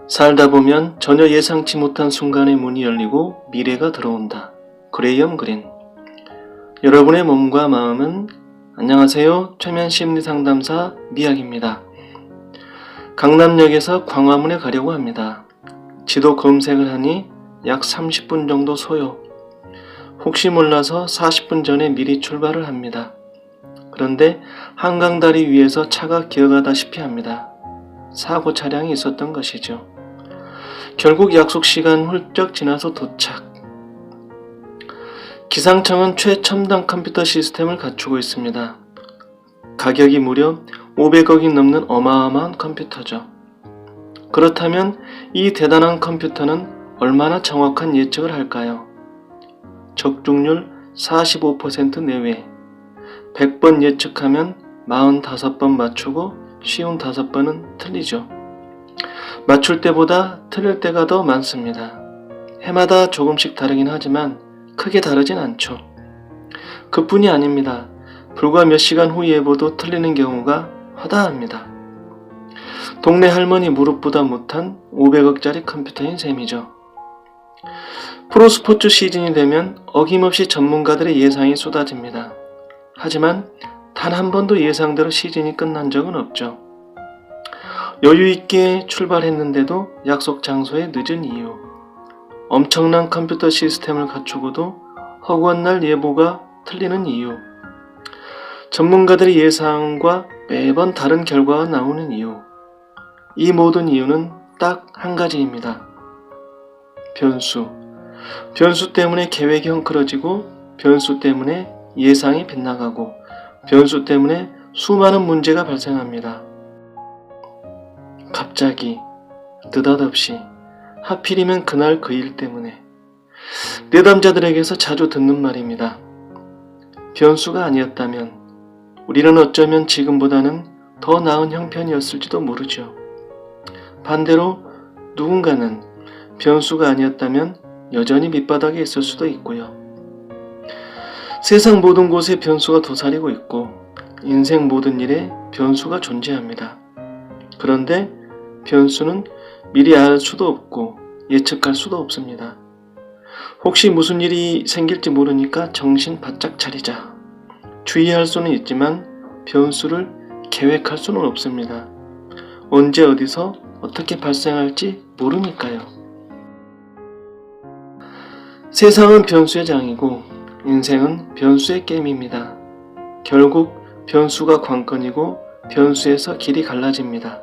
살다 보면 전혀 예상치 못한 순간에 문이 열리고 미래가 들어온다. 그레이엄 그린. 여러분의 몸과 마음은 안녕하세요. 최면 심리상담사 미학입니다. 강남역에서 광화문에 가려고 합니다. 지도 검색을 하니 약 30분 정도 소요. 혹시 몰라서 40분 전에 미리 출발을 합니다. 그런데 한강다리 위에서 차가 기어가다시피 합니다. 사고 차량이 있었던 것이죠. 결국 약속 시간 훌쩍 지나서 도착. 기상청은 최첨단 컴퓨터 시스템을 갖추고 있습니다. 가격이 무려 500억이 넘는 어마어마한 컴퓨터죠. 그렇다면 이 대단한 컴퓨터는 얼마나 정확한 예측을 할까요? 적중률 45% 내외. 100번 예측하면 45번 맞추고 쉬운 5번은 틀리죠. 맞출 때보다 틀릴 때가 더 많습니다. 해마다 조금씩 다르긴 하지만 크게 다르진 않죠. 그뿐이 아닙니다. 불과 몇 시간 후 예보도 틀리는 경우가 허다합니다. 동네 할머니 무릎보다 못한 500억짜리 컴퓨터인 셈이죠. 프로스포츠 시즌이 되면 어김없이 전문가들의 예상이 쏟아집니다. 하지만 단 한 번도 예상대로 시즌이 끝난 적은 없죠. 여유있게 출발했는데도 약속 장소에 늦은 이유. 엄청난 컴퓨터 시스템을 갖추고도 허구한 날 예보가 틀리는 이유. 전문가들의 예상과 매번 다른 결과가 나오는 이유. 이 모든 이유는 딱 한 가지입니다. 변수. 변수 때문에 계획이 헝클어지고, 변수 때문에 예상이 빗나가고, 변수 때문에 수많은 문제가 발생합니다. 갑자기, 느닷없이, 하필이면 그날 그 일 때문에. 내담자들에게서 자주 듣는 말입니다. 변수가 아니었다면 우리는 어쩌면 지금보다는 더 나은 형편이었을지도 모르죠. 반대로 누군가는 변수가 아니었다면 여전히 밑바닥에 있을 수도 있고요. 세상 모든 곳에 변수가 도사리고 있고 인생 모든 일에 변수가 존재합니다. 그런데 변수는 미리 알 수도 없고 예측할 수도 없습니다. 혹시 무슨 일이 생길지 모르니까 정신 바짝 차리자. 주의할 수는 있지만 변수를 계획할 수는 없습니다. 언제 어디서 어떻게 발생할지 모르니까요. 세상은 변수의 장이고 인생은 변수의 게임입니다. 결국 변수가 관건이고 변수에서 길이 갈라집니다.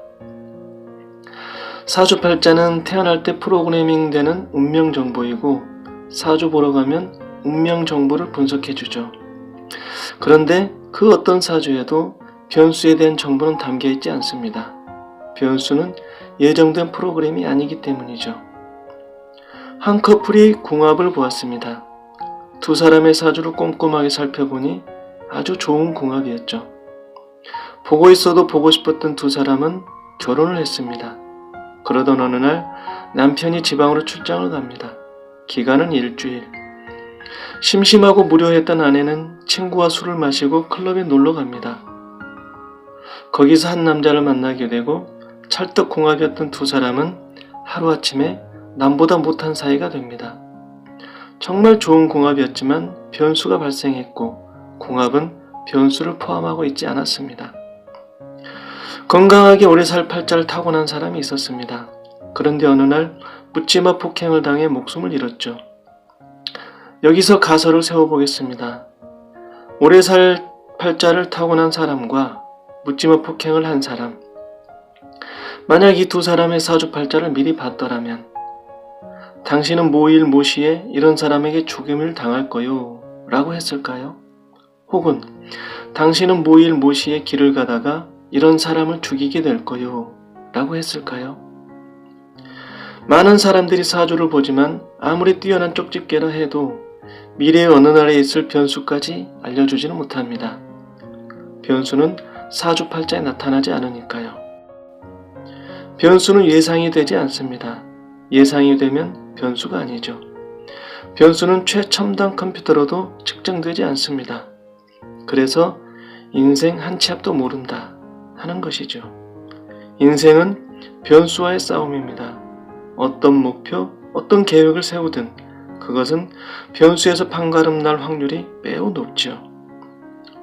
사주팔자는 태어날 때 프로그래밍 되는 운명 정보이고 사주 보러 가면 운명 정보를 분석해주죠. 그런데 그 어떤 사주에도 변수에 대한 정보는 담겨 있지 않습니다. 변수는 예정된 프로그램이 아니기 때문이죠. 한 커플이 궁합을 보았습니다. 두 사람의 사주를 꼼꼼하게 살펴보니 아주 좋은 궁합이었죠. 보고 있어도 보고 싶었던 두 사람은 결혼을 했습니다. 그러던 어느 날 남편이 지방으로 출장을 갑니다. 기간은 일주일. 심심하고 무료했던 아내는 친구와 술을 마시고 클럽에 놀러 갑니다. 거기서 한 남자를 만나게 되고 찰떡궁합이었던 두 사람은 하루아침에 남보다 못한 사이가 됩니다. 정말 좋은 궁합이었지만 변수가 발생했고 궁합은 변수를 포함하고 있지 않았습니다. 건강하게 오래 살 팔자를 타고난 사람이 있었습니다. 그런데 어느 날 묻지마 폭행을 당해 목숨을 잃었죠. 여기서 가설을 세워보겠습니다. 오래 살 팔자를 타고난 사람과 묻지마 폭행을 한 사람. 만약 이 두 사람의 사주팔자를 미리 봤더라면 당신은 모일 모시에 이런 사람에게 죽임을 당할 거요 라고 했을까요? 혹은 당신은 모일 모시에 길을 가다가 이런 사람을 죽이게 될 거요 라고 했을까요? 많은 사람들이 사주를 보지만 아무리 뛰어난 쪽집게라 해도 미래의 어느 날에 있을 변수까지 알려주지는 못합니다. 변수는 사주팔자에 나타나지 않으니까요. 변수는 예상이 되지 않습니다. 예상이 되면 변수가 아니죠. 변수는 최첨단 컴퓨터로도 측정되지 않습니다. 그래서 인생 한 치 앞도 모른다 하는 것이죠. 인생은 변수와의 싸움입니다. 어떤 목표, 어떤 계획을 세우든 그것은 변수에서 판가름 날 확률이 매우 높죠.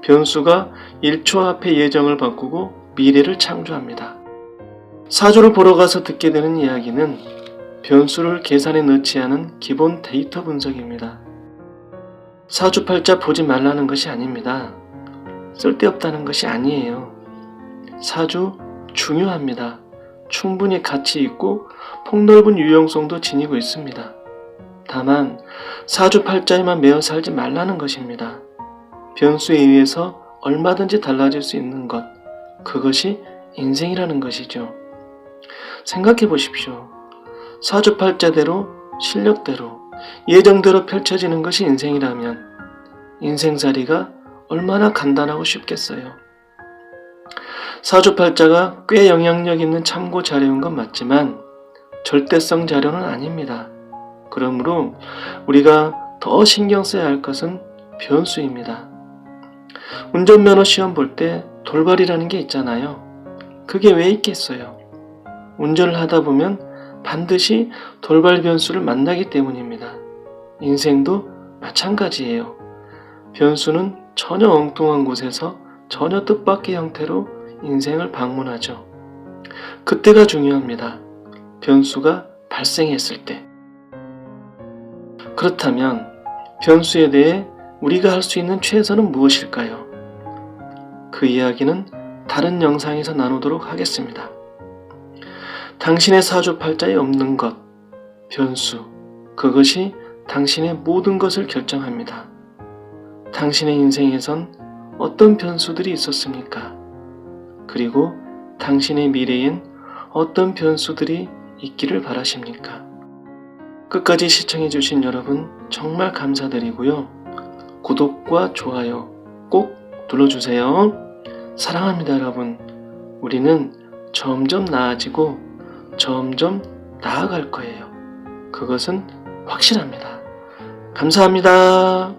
변수가 1초 앞에 예정을 바꾸고 미래를 창조합니다. 사주를 보러 가서 듣게 되는 이야기는 변수를 계산에 넣지 않은 기본 데이터 분석입니다. 사주팔자 보지 말라는 것이 아닙니다. 쓸데없다는 것이 아니에요. 사주 중요합니다. 충분히 가치 있고 폭넓은 유용성도 지니고 있습니다. 다만 사주팔자에만 매여 살지 말라는 것입니다. 변수에 의해서 얼마든지 달라질 수 있는 것, 그것이 인생이라는 것이죠. 생각해 보십시오. 사주팔자대로, 실력대로, 예정대로 펼쳐지는 것이 인생이라면 인생살이가 얼마나 간단하고 쉽겠어요. 사주팔자가 꽤 영향력 있는 참고 자료인 건 맞지만 절대성 자료는 아닙니다. 그러므로 우리가 더 신경 써야 할 것은 변수입니다. 운전면허 시험 볼 때 돌발이라는 게 있잖아요. 그게 왜 있겠어요? 운전을 하다 보면 반드시 돌발 변수를 만나기 때문입니다. 인생도 마찬가지예요. 변수는 전혀 엉뚱한 곳에서 전혀 뜻밖의 형태로 인생을 방문하죠. 그때가 중요합니다. 변수가 발생했을 때. 그렇다면 변수에 대해 우리가 할 수 있는 최선은 무엇일까요? 그 이야기는 다른 영상에서 나누도록 하겠습니다. 당신의 사주팔자에 없는 것, 변수, 그것이 당신의 모든 것을 결정합니다. 당신의 인생에선 어떤 변수들이 있었습니까? 그리고 당신의 미래엔 어떤 변수들이 있기를 바라십니까? 끝까지 시청해주신 여러분 정말 감사드리고요. 구독과 좋아요 꼭 눌러주세요. 사랑합니다, 여러분. 우리는 점점 나아지고 점점 나아갈 거예요. 그것은 확실합니다. 감사합니다.